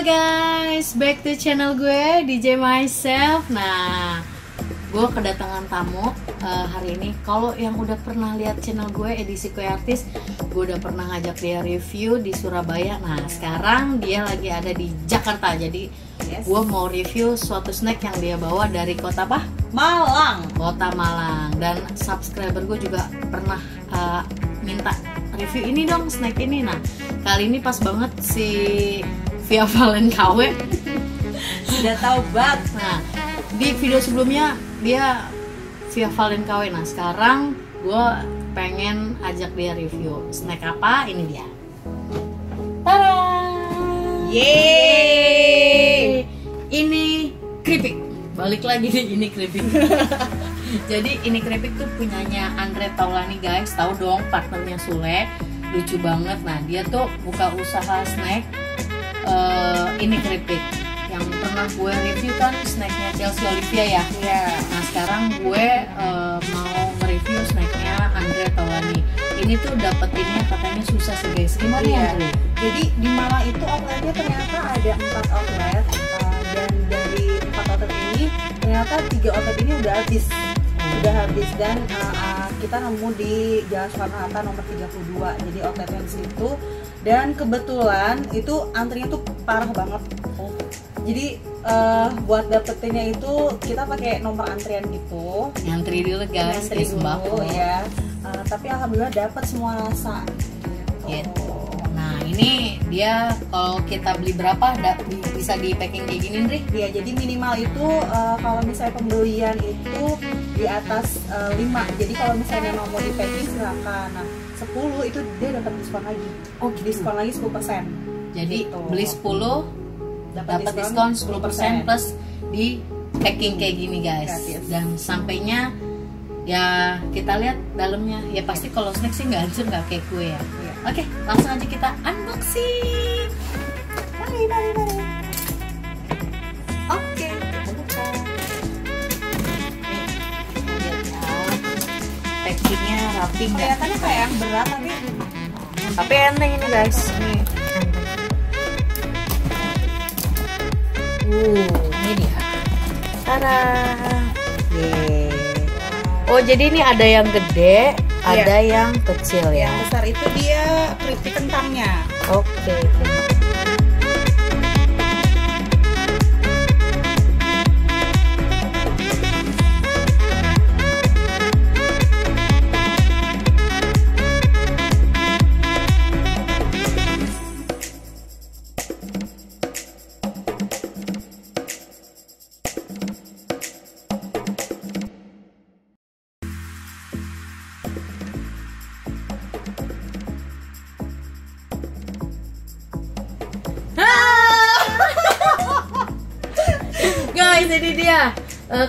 guys, back to channel gue DJ Myself. Nah, gue kedatangan tamu hari ini. Kalau yang udah pernah lihat channel gue edisi Kue Artis, gue udah pernah ngajak dia review di Surabaya. Nah, sekarang dia lagi ada di Jakarta. Jadi gue mau review suatu snack yang dia bawa dari kota apa? Malang. Kota Malang. Dan subscriber gue juga pernah minta review ini dong, snack ini. Nah, kali ini pas banget si Via Valen KW Sudah tahu banget. Nah, di video sebelumnya dia Via Valen KW. Nah, sekarang gue pengen ajak dia review snack apa. Ini dia. Tada! Yeay! Ini keripik. Balik lagi nih, ini keripik. Jadi ini keripik tuh punyanya Andre Taulani guys. Tahu dong, partnernya Sule. Lucu banget. Nah, dia tuh buka usaha snack. Ini keripik yang pernah gue review kan snacknya Chelsea Olivia ya. Nah, sekarang gue mau nge-review snacknya Andre Taulani. Ini tuh dapetinnya katanya susah sih guys. Gimana ya? Jadi di Malang itu outletnya ternyata ada 4 outlet, dan dari 4 outlet ini ternyata 3 outlet ini udah habis. Dan kita nemu di Jalan Soekarno-Hatta nomor 32. Jadi outletnya di situ. Dan kebetulan itu antrinya tuh parah banget. Jadi buat dapetinnya itu kita pakai nomor antrian gitu. Ngantri dulu guys, Ngantri dulu ya. Tapi alhamdulillah dapat semua rasa. Gitu. Nah, ini dia kalau kita beli berapa bisa di packing kayak gini nih? Ya, jadi minimal itu kalau misalnya pembelian itu di atas 5. Jadi kalau misalnya mau di packing silakan. Nah, 10 itu dia dapat diskon lagi. Oh, diskon lagi 10%. Jadi gitu. beli 10 dapat diskon 10% plus di packing kayak gini guys. Gratis. Dan sampainya ya kita lihat dalamnya. Ya pasti kalau snack sih nggak hancur, nggak kayak kue ya. Iya. Oke, langsung aja kita unboxing. Mari. Oke, kita buka. Nih, lihat ya. Packingnya rapi nggak? Kelihatannya kayak yang berat Tapi enteng ini guys. Nih. Ini dia. Tada. Yeay. Oh, jadi ini ada yang gede, ada yang kecil ya. Yang besar itu dia keripik kentangnya. Oke. Guys, jadi dia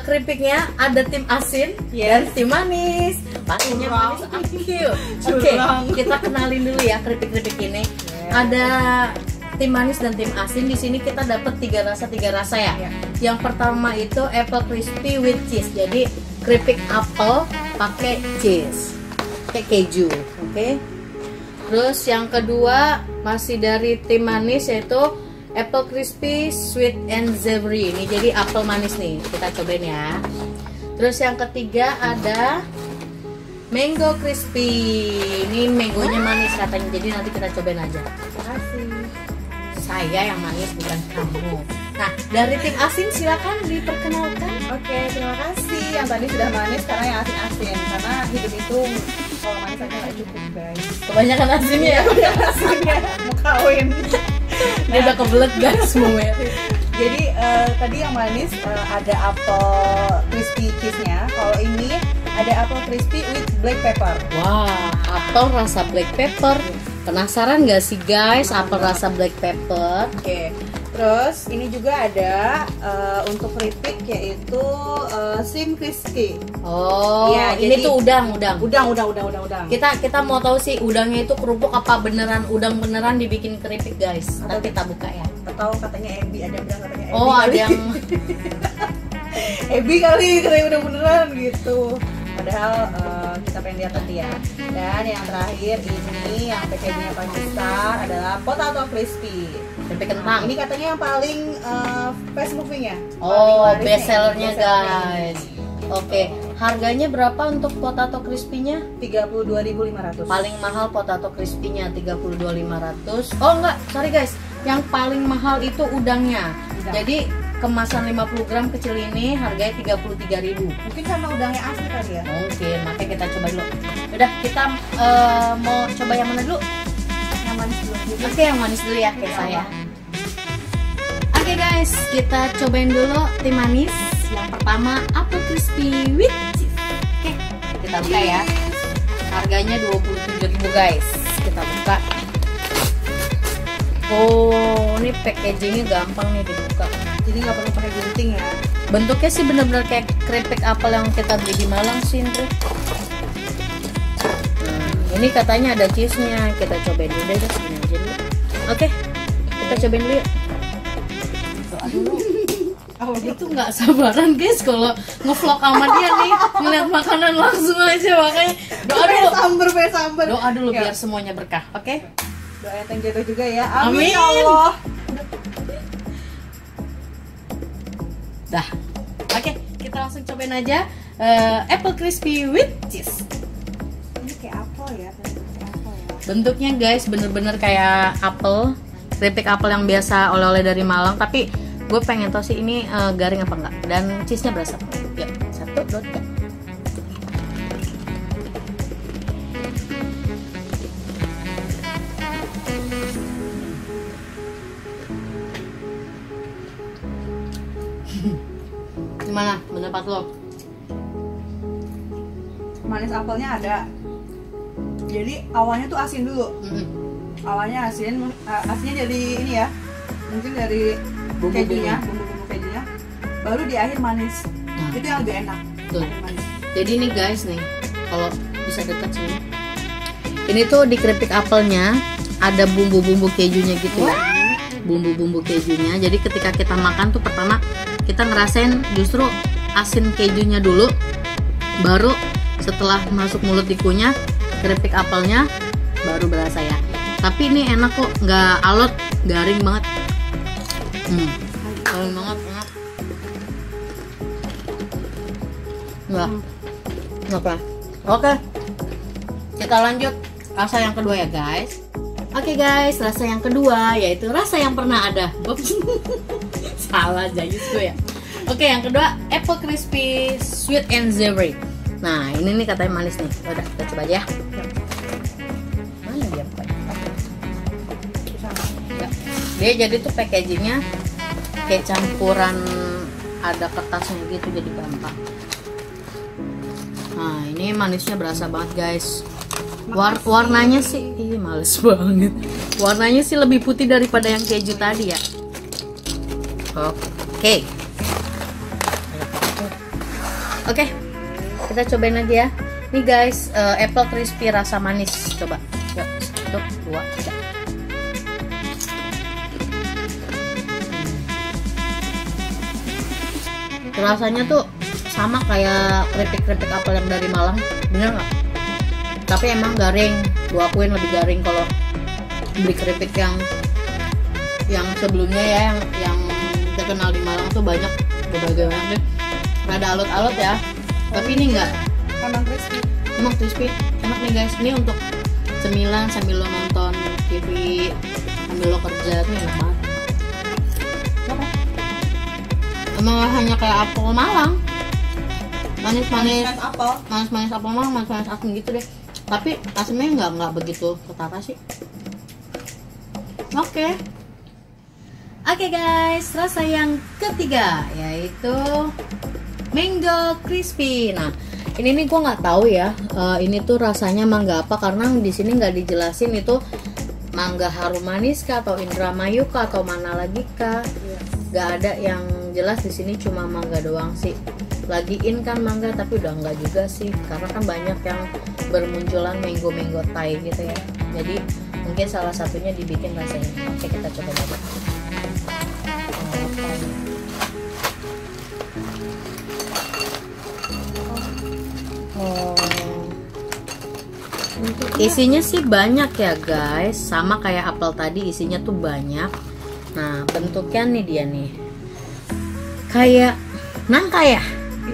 keripiknya ada tim asin dan tim manis. Pastinya manis aku. Oke, kita kenalin dulu ya keripik-keripik ini. Ada tim manis dan tim asin. Di sini kita dapat 3 rasa ya. Yang pertama itu apple crispy with cheese. Jadi keripik apel pakai cheese, kayak keju. Oke. Terus yang kedua masih dari tim manis yaitu apple crispy sweet and savory. Ini jadi apel manis nih, kita cobain ya. Terus yang ketiga ada mango crispy. Ini mangonya manis katanya, jadi nanti kita cobain aja. Makasih. Saya yang manis bukan kamu. Nah, dari tim asin silakan diperkenalkan. Oke, terima kasih. Yang tadi sudah manis, sekarang yang asin-asin. Karena hidup itu kalau manis aja nggak cukup guys. Kebanyakan asinnya ya. Asinnya mau kawin. Dia udah kebelet guys semuanya. Jadi tadi yang manis ada apple crispy cheese-nya. Kalau ini ada apple crispy with black pepper. Wah, apel rasa black pepper. Penasaran gak sih guys apel rasa black pepper? Oke. Terus ini juga ada untuk keripik yaitu shrimp crispy. Oh, ya, ini jadi, tuh udang. Udang. Kita mau tahu sih udangnya itu kerupuk apa beneran udang beneran dibikin keripik guys. Nanti kita buka ya. Atau katanya Ebi, ada bilang katanya Ebi. Oh, ada yang Ebi kali katanya udah beneran gitu. Padahal kita apa yang lihat nanti ya. Dan yang terakhir ini yang packagingnya paling besar adalah potato crispy. Keripik kentang. Ini katanya yang paling fast moving ya. Oh, best sellernya guys. Oke, harganya berapa untuk potato crispy-nya? 32.500. Paling mahal potato crispy-nya 32.500. Oh enggak, sorry guys. Yang paling mahal itu udangnya. Jadi kemasan 50 gram kecil ini harganya 33.000. Mungkin sama udangnya asli kali ya. Mungkin, makanya kita coba dulu. Udah, kita mau coba yang mana dulu? Yang manis dulu. Oke, yang manis dulu ya kayak saya. Oke guys, kita cobain dulu tim manis. Yang pertama apple crispy with cheese. Oke, kita buka ya. Harganya 27.000 guys. Kita buka. Oh, ini packagingnya gampang nih dibuka. Jadi nggak perlu pakai gunting ya. Bentuknya sih bener-bener kayak keripik apel yang kita beli di Malang sih, Indri. Ini katanya ada cheese-nya. Kita cobain dulu deh, segini aja dulu. Oke, kita cobain dulu yuk. Doa dulu. Oh, itu nggak sabaran guys kalau ngevlog sama dia nih, ngeliat makanan langsung aja, makanya doa dulu. Sambar. Doa dulu biar semuanya berkah, oke? Doa yang jodoh juga ya. Amin. Ya Allah. Dah. Oke, kita langsung cobain aja apple crispy with cheese. Ini kayak apel ya, Bentuknya guys bener-bener kayak apel, keripik apel yang biasa oleh-oleh dari Malang, tapi gue pengen tahu sih ini garing apa enggak dan cheese-nya berasa apa. Yuk, 1, 2, 3. Gimana pendapat lo? Manis apelnya ada. Jadi awalnya tuh asin dulu. Awalnya asin, asinnya dari ini ya. Mungkin dari kejunya, bumbu-bumbu kejunya. Baru di akhir manis. Itu yang lebih enak. Tuh. Jadi nih guys nih, kalau bisa dekat sini. Ini tuh di keripik apelnya ada bumbu-bumbu kejunya gitu ya. Bumbu-bumbu kejunya. Jadi ketika kita makan tuh pertama kita ngerasain justru asin kejunya dulu, baru setelah masuk mulut dikunyah keripik apelnya baru berasa ya. Tapi ini enak kok, nggak alot, garing banget. Garing banget, enak. Nggak. Oke, kita lanjut rasa yang kedua ya guys. Oke guys, rasa yang kedua yaitu rasa yang pernah ada. Salah jayus gue ya. Oke, yang kedua apple crispy sweet and savory. Nah, ini nih katanya manis nih. Udah, kita coba aja ya. Mana dia? Ya. Dia jadi tuh packagingnya kayak campuran ada kertasnya gitu, jadi gampang. Nah, ini manisnya berasa banget guys. Warnanya sih, males banget. Warnanya sih lebih putih daripada yang keju tadi ya. Oke, kita cobain aja ya. Nih guys, apple crispy rasa manis. Coba, yuk, 1, 2, 3. Rasanya tuh sama kayak keripik-keripik apel yang dari Malang, bener nggak? Tapi emang garing, gua akuin lebih garing kalau beli keripik yang sebelumnya ya, yang terkenal di Malang tuh banyak berbagai macam. Rada alot-alot ya, tapi ini enggak. Emang crispy, enak nih guys. Ini untuk cemilan sambil lo nonton TV, sambil lo kerja, ini enak banget. Emang hanya kayak apel Malang, manis-manis apel, manis-manis apel Malang, manis-manis asin gitu deh. Tapi asinnya nggak begitu ketara sih. Oke guys, rasa yang ketiga yaitu mango crispy. Nah, ini nih gue nggak tahu ya, ini tuh rasanya mangga apa karena di sini nggak dijelasin itu mangga harum manis kah atau Indramayu kah atau mana lagi kah. Nggak ada yang jelas di sini, cuma mangga doang sih. Lagi in kan mangga, tapi udah nggak juga sih karena kan banyak yang bermunculan mango Thai gitu ya. Jadi mungkin salah satunya dibikin rasanya. Oke, kita coba aja. Isinya sih banyak ya guys, sama kayak apel tadi, isinya tuh banyak. Nah bentuknya nih dia nih kayak nangka ya?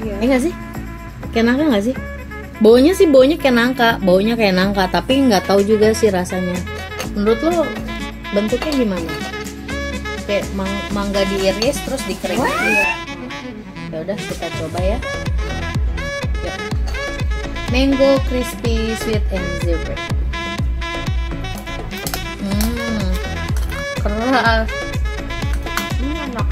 Iya. Iya gak sih? Kayak nangka gak sih? Baunya sih baunya kayak nangka, tapi nggak tahu juga sih rasanya. Menurut lo bentuknya gimana? Kayak mangga diiris terus dikeringin. Iya. Ya udah kita coba ya. Yuk. Mango crispy sweet and zebra. Keras. Enak.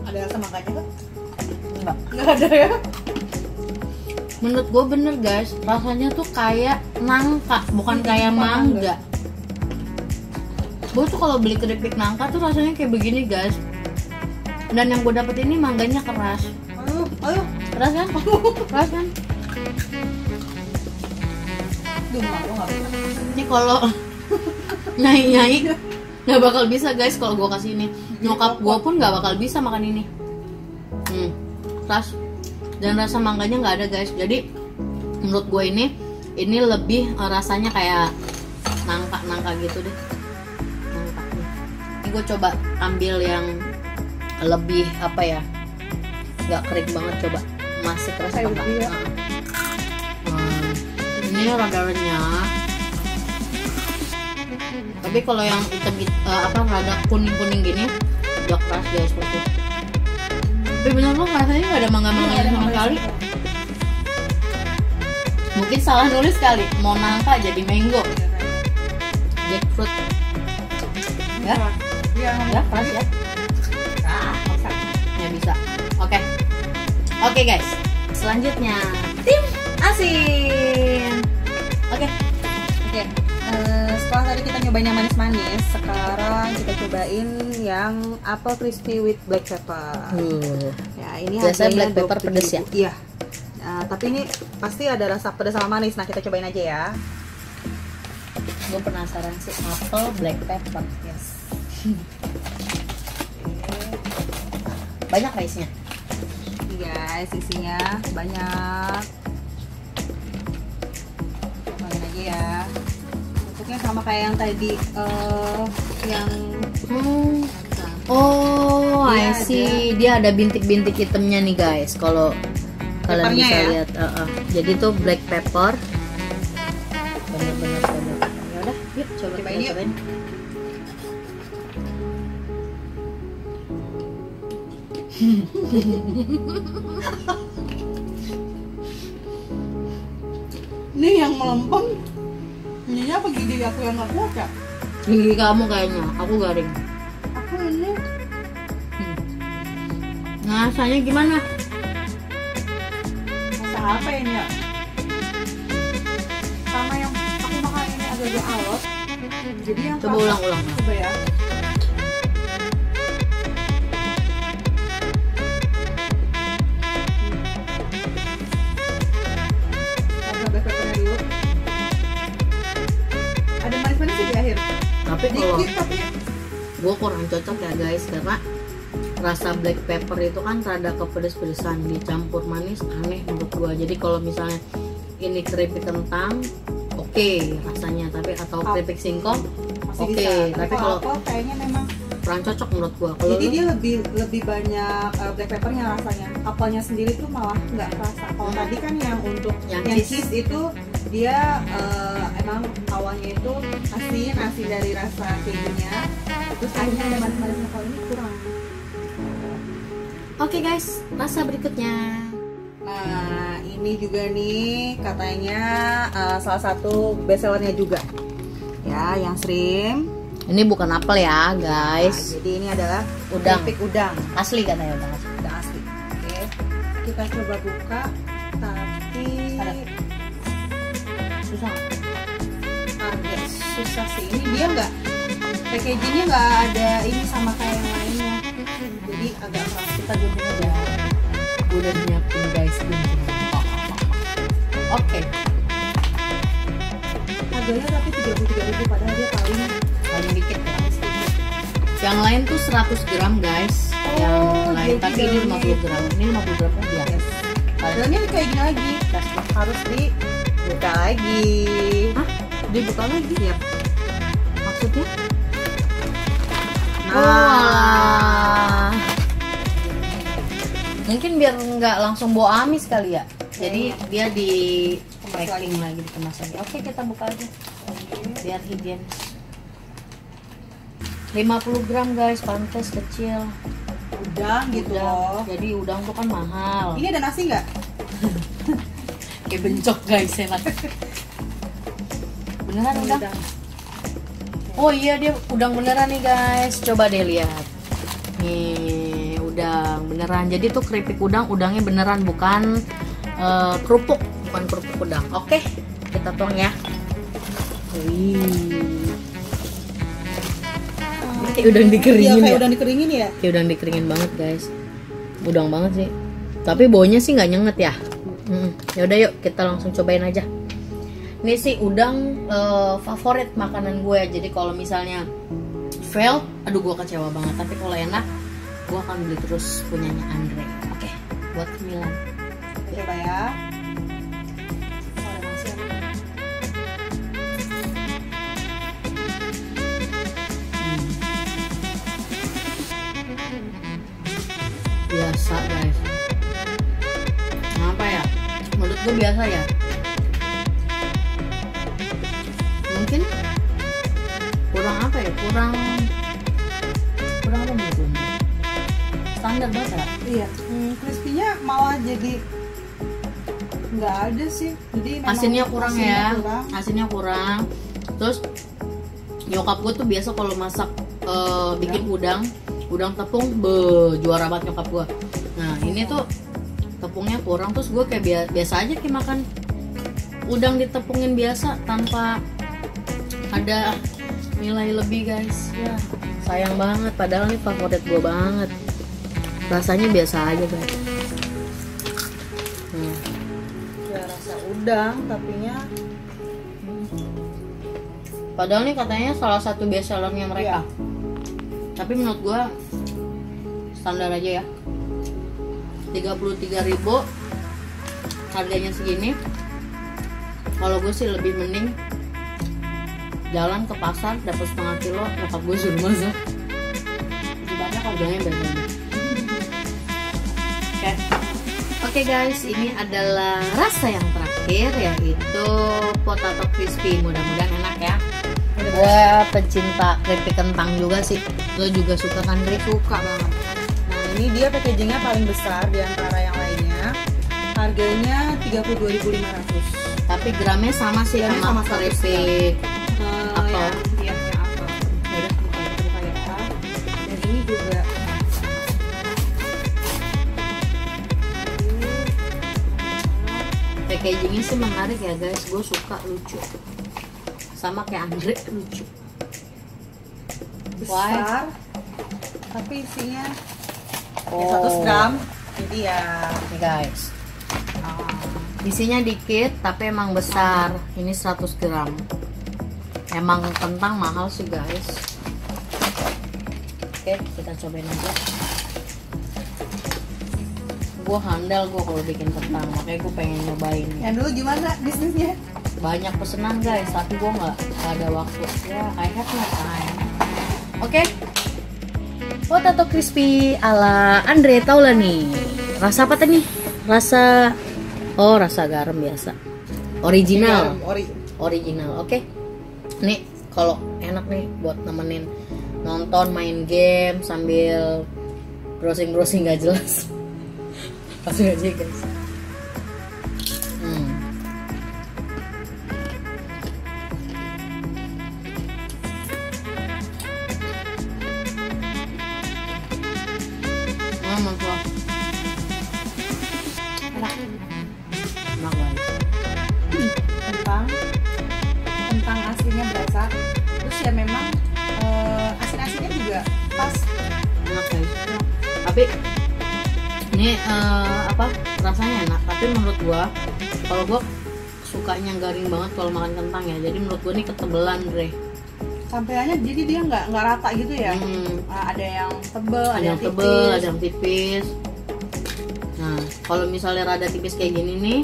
Ada rasa mangganya kan? Nggak ada ya. Menurut gue bener guys, rasanya tuh kayak nangka, bukan kayak mangga. Gue tuh kalau beli keripik nangka tuh rasanya kayak begini guys. Dan yang gue dapet ini mangganya keras. Ayo. Keras kan? Keras kan? Duh, aku nggak bisa. Ini kalau nyai nggak bakal bisa guys kalau gue kasih ini. Nyokap gue pun nggak bakal bisa makan ini. Keras. Dan rasa mangganya nggak ada guys. Jadi menurut gue ini lebih rasanya kayak nangka gitu deh. Nangka. Ini gue coba ambil yang lebih apa ya, nggak kering banget, coba masih kerasa apa? Ya. Ini rada renyah. Tapi kalau yang hitam rada kuning gini, udah keras guys pasti. Tapi bener loh, rasanya nggak ada mangga-mangganya sama sekali. Mungkin salah nulis kali, mau nangka jadi mango, jackfruit. Ya, ya keras ya. Ya bisa. Oke guys, selanjutnya tim asin. Oke. Setelah tadi kita nyobain yang manis-manis, sekarang kita cobain yang apple crispy with black pepper. Ya, ini biasanya harganya black pepper pedes ya? Iya. Nah, tapi ini pasti ada rasa pedas sama manis. Nah, kita cobain aja ya. Gue penasaran sih apple black pepper. Yes. Banyak gak isinya? Guys, isinya banyak. Cobain aja ya. Bentuknya sama kayak yang tadi yang I see. Dia ada bintik-bintik hitamnya nih guys. Kalau kalian bisa ya? lihat, jadi tuh black pepper. Bener-bener. Ya udah, yuk cobain yuk. Ini yang melempem. Ini apa gigi aku yang nggak kuat ya? Gigi kamu kayaknya, aku garing. Aku ini. Nah, rasanya gimana? Rasa apa ini ya? Sama yang aku makan ini agak-agak alot. Jadi yang Coba ulang. Coba ya. Ada manis-manis sih di akhir. Tapi kalau Dikit tapi gue kurang cocok ya guys, karena rasa black pepper itu kan rada kepedes-pedesan, dicampur manis aneh menurut gue. Jadi kalau misalnya ini keripik kentang oke rasanya, tapi atau keripik singkong masih oke, bisa. tapi kalau apel kayaknya memang kurang cocok menurut gue. Kalau jadi lu, dia lebih banyak black peppernya rasanya. Apelnya sendiri tuh malah nggak kerasa. Kalau tadi kan yang untuk Yang yang cheese. cheese itu dia emang awalnya itu asin dari rasa kejunya, terus akhirnya ada manis-manisnya. Kalau ini kurang. oke guys, rasa berikutnya. Nah, ini juga nih katanya salah satu bestsellernya juga. Ya, yang shrimp. Ini bukan apel ya Nah, guys, jadi ini adalah Udang. keripik udang. asli katanya udang asli. Udang asli. Oke. Kita coba buka, tapi Ada. Susah. agak susah sih. Ini dia nggak, packagingnya nggak ada ini sama kayak yang lainnya. Jadi agak keras. Kita gunting aja. Udah nyiapin guys gunting. Oke, Harganya tapi 33.000 padahal dia paling paling dikit ya. Yang lain tuh 100 gram guys. Yang lain, jadi tapi ini 50 gram. Ini 50 gram dia. Dalamnya kayak gini lagi, harus dibuka lagi. Hah? Dibuka lagi? Ya. Maksudnya? Nah, mungkin biar nggak langsung bau amis kali ya. Jadi dia di packing lagi, dikemas lagi. Oke, kita buka aja. Biar higienis. 50 gram guys, pantas kecil. udang gitu loh. Jadi udang tuh kan mahal. Ini ada nasi nggak? Kayak bencok guys, hemat. Beneran udang? Oh iya, dia udang beneran nih guys. Coba deh lihat. Nih, udang beneran. Jadi tuh keripik udang, udangnya beneran, bukan kerupuk, bukan kerupuk udang. Oke, kita tuang ya. Wih. Kayak udang dikeringin. Iya, kayak ya? udang dikeringin ya. Kayak udang dikeringin banget guys. Udang banget sih. Tapi baunya sih nggak nyenget ya. Ya udah yuk kita langsung cobain aja. Ini sih udang favorit makanan gue. Jadi kalau misalnya fail, aduh gue kecewa banget. Tapi kalau enak, gue akan beli terus punyanya Andre. Oke, buat cemilan. Coba ya. Biasa guys. Kenapa ya? Menurut gue biasa ya. Mungkin kurang apa ya? Kurang apa menurut lu? Standar banget ya? Iya. Crispy-nya malah jadi nggak ada sih. Jadi memang Asinnya kurang ya. kurang. Asinnya kurang. Terus nyokap gue tuh biasa kalau masak bikin udang tepung, juara banget nyokap gue. Nah ini tuh tepungnya kurang, terus gue kayak biasa aja kayak makan udang ditepungin biasa tanpa ada nilai lebih guys. Ya sayang banget, padahal ini favorit gue banget. Rasanya biasa aja guys. Ya rasa udang tapinya. Padahal nih katanya salah satu best sellernya mereka. Iya. Tapi menurut gue standar aja ya. 33.000 harganya segini. Kalau gue sih lebih mending jalan ke pasar dapat setengah kilo, nyokap gue suruh masak. Banyak harganya banyak. Oke guys, ini adalah rasa yang terakhir, yaitu potato crispy. Mudah-mudahan enak ya. Gue pecinta keripik kentang juga sih. Lo juga suka kan, Dri? Suka banget. Nah ini dia packagingnya paling besar di antara yang lainnya. Harganya 32.500. Tapi gramnya sama sih sama keripik apel. Iya, yang apel. Udah, Buka ya. Dan ini juga packagingnya sih menarik ya guys. Gue suka, lucu. Sama kayak Andre, lucu. besar, tapi isinya ya 100 gram. Jadi ya Nih guys, isinya dikit tapi emang besar. Ini 100 gram. Emang kentang mahal sih guys. Oke, kita cobain aja. Gue handal gue kalau bikin kentang, makanya gue pengen nyobain. yang dulu gimana bisnisnya? Banyak pesanan guys, tapi gue nggak ada waktu. Ya, I have no time. Oke, potato crispy ala Andre Taulani. Rasa apa tadi? Rasa garam biasa. Original. Original. Oke. Nih, kalau enak nih buat nemenin nonton, main game sambil browsing nggak jelas. Langsung aja guys. Enak guys. Kentang aslinya berasa. Terus ya memang asin-asinnya juga pas. Enak guys. Tapi ini rasanya enak. Tapi menurut gua, kalau gua sukanya garing banget kalau makan kentang ya. Jadi menurut gua ini ketebelan, Dre. Sampaiannya jadi dia nggak rata gitu ya. Ada yang tebel, ada yang tebel, ada yang tipis. Nah, kalau misalnya rada tipis kayak gini nih,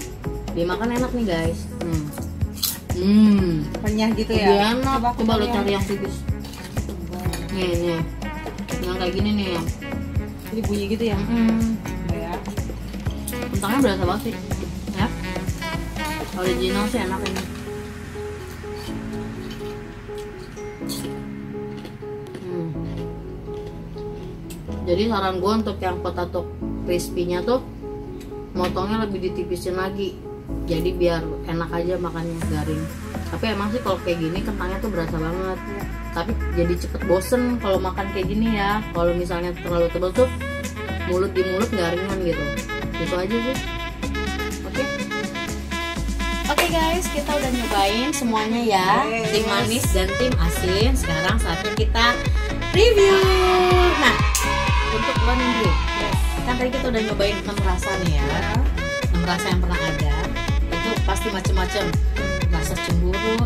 dimakan enak nih guys. Renyah gitu ya. Lebih enak. Coba lo cari yang tipis. Nih, yang kayak gini nih. Jadi bunyi gitu ya. Ya. Kentangnya berasa banget sih, ya. Original sih enak ini. Jadi saran gue untuk yang potato crispy-nya tuh motongnya lebih ditipisin lagi. Jadi biar enak aja makannya, garing. Tapi emang sih kalau kayak gini kentangnya tuh berasa banget. Tapi jadi cepet bosen kalau makan kayak gini ya. Kalau misalnya terlalu tebal tuh mulut di mulut garingan gitu. Gitu aja sih. Oke guys, kita udah nyobain semuanya ya. Tim manis dan tim asin. Sekarang saatnya kita review. Nah, untuk lo nih, kan tadi kita udah nyobain 6 rasa nih ya. 6 rasa yang pernah ada. Itu pasti macem-macem. Rasa cemburu,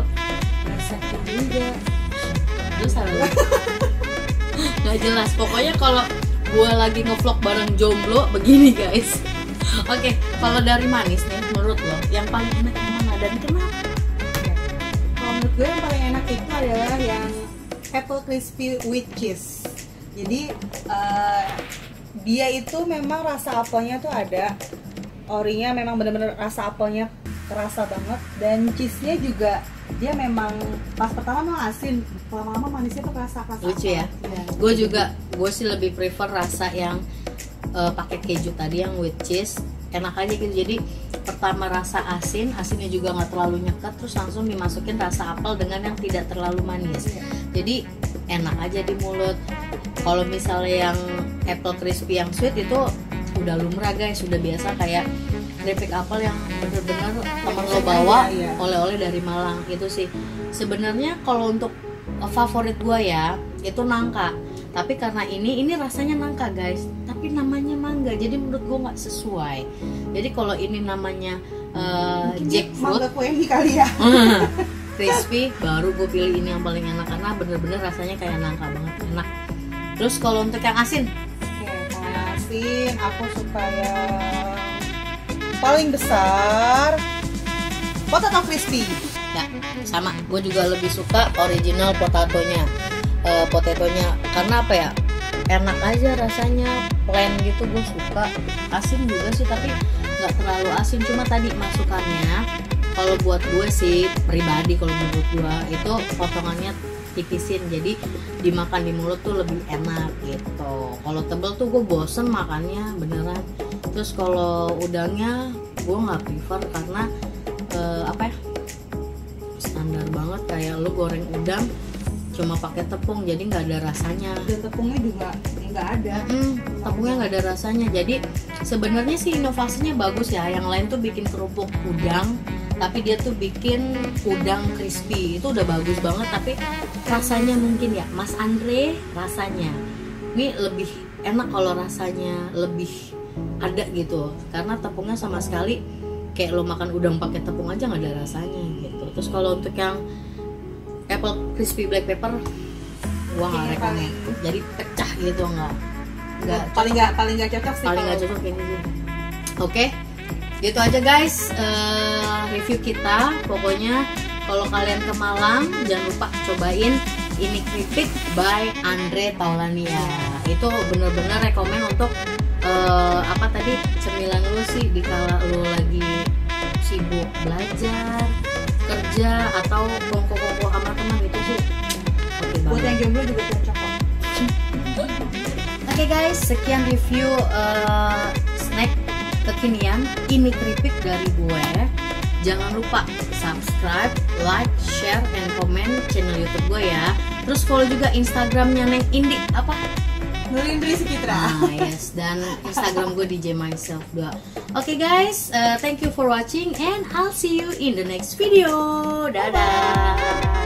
rasa curiga. Terus salah. Gak jelas. Pokoknya kalau gue lagi ngevlog bareng jomblo begini guys. Oke, kalau dari manis nih, menurut lo yang paling enak yang mana dan kenapa? Kalau menurut gue yang paling enak itu adalah yang apple crispy with cheese. Jadi dia itu memang rasa apelnya tuh ada, orinya memang bener-bener rasa apelnya terasa banget, dan cheese-nya juga dia memang pas pertama memang asin, lama-lama manisnya tuh rasa lucu ya. Gue sih lebih prefer rasa yang pakai keju tadi yang with cheese, enak aja gitu. Jadi pertama rasa asinnya juga nggak terlalu nyekat, terus langsung dimasukin rasa apel dengan yang tidak terlalu manis. Jadi enak aja di mulut. Kalau misalnya yang apple crispy yang sweet itu udah lumrah guys, sudah biasa kayak keripik apel yang bener-bener temen lo bawa oleh-oleh dari Malang. Itu sih sebenarnya kalau untuk favorit gua ya itu nangka. Tapi karena ini rasanya nangka guys, tapi namanya mangga, jadi menurut gue nggak sesuai. Jadi kalau ini namanya jackfruit, mangga kue kali ya, crispy, baru gue pilih ini yang paling enak karena bener-bener rasanya kayak nangka banget, enak. Terus kalau untuk yang asin, kalau asin aku suka yang paling besar potato crispy. Ya, sama. Gue juga lebih suka original potatonya. Karena apa ya, enak aja rasanya, plain gitu gue suka. Asin juga sih tapi nggak terlalu asin, cuma tadi masukannya kalau buat gue sih pribadi, kalau menurut gue itu potongannya tipisin, jadi dimakan di mulut tuh lebih enak gitu. Kalau tebel tuh gue bosen makannya beneran. Terus kalau udangnya gue nggak prefer karena apa ya, standar banget kayak lu goreng udang cuma pakai tepung, jadi nggak ada rasanya. Dan tepungnya juga nggak ada. Tepungnya nggak ada rasanya. Jadi sebenarnya sih inovasinya bagus ya. Yang lain tuh bikin kerupuk udang, tapi dia tuh bikin udang crispy. Itu udah bagus banget. Tapi rasanya mungkin ya, Mas Andre rasanya ini lebih enak kalau rasanya lebih ada gitu. Karena tepungnya sama sekali kayak lo makan udang pakai tepung aja nggak ada rasanya gitu. Terus kalau untuk yang apple crispy black pepper gua nggak rekomen, jadi pecah gitu, nggak paling nggak cocok sih, paling nggak cocok ini sih. Oke, gitu aja guys review kita. Pokoknya kalau kalian ke Malang jangan lupa cobain ini keripik by Andre Taulania. Itu bener-bener rekomen untuk apa tadi, cemilan lu sih dikala lu lagi sibuk belajar, kerja, atau kongko-kongko sama teman itu sih oke banget. Buat yang jomblo juga cocok kok. Oke guys, sekian review snack kekinian ini keripik dari gue. Jangan lupa subscribe, like, share, and comment channel YouTube gue ya. Terus follow juga Instagramnya Neng Indi, apa? Nurindri Sukitra. Yes, dan Instagram gue DJ Myself 2. Oke guys, thank you for watching and I'll see you in the next video. Dadah.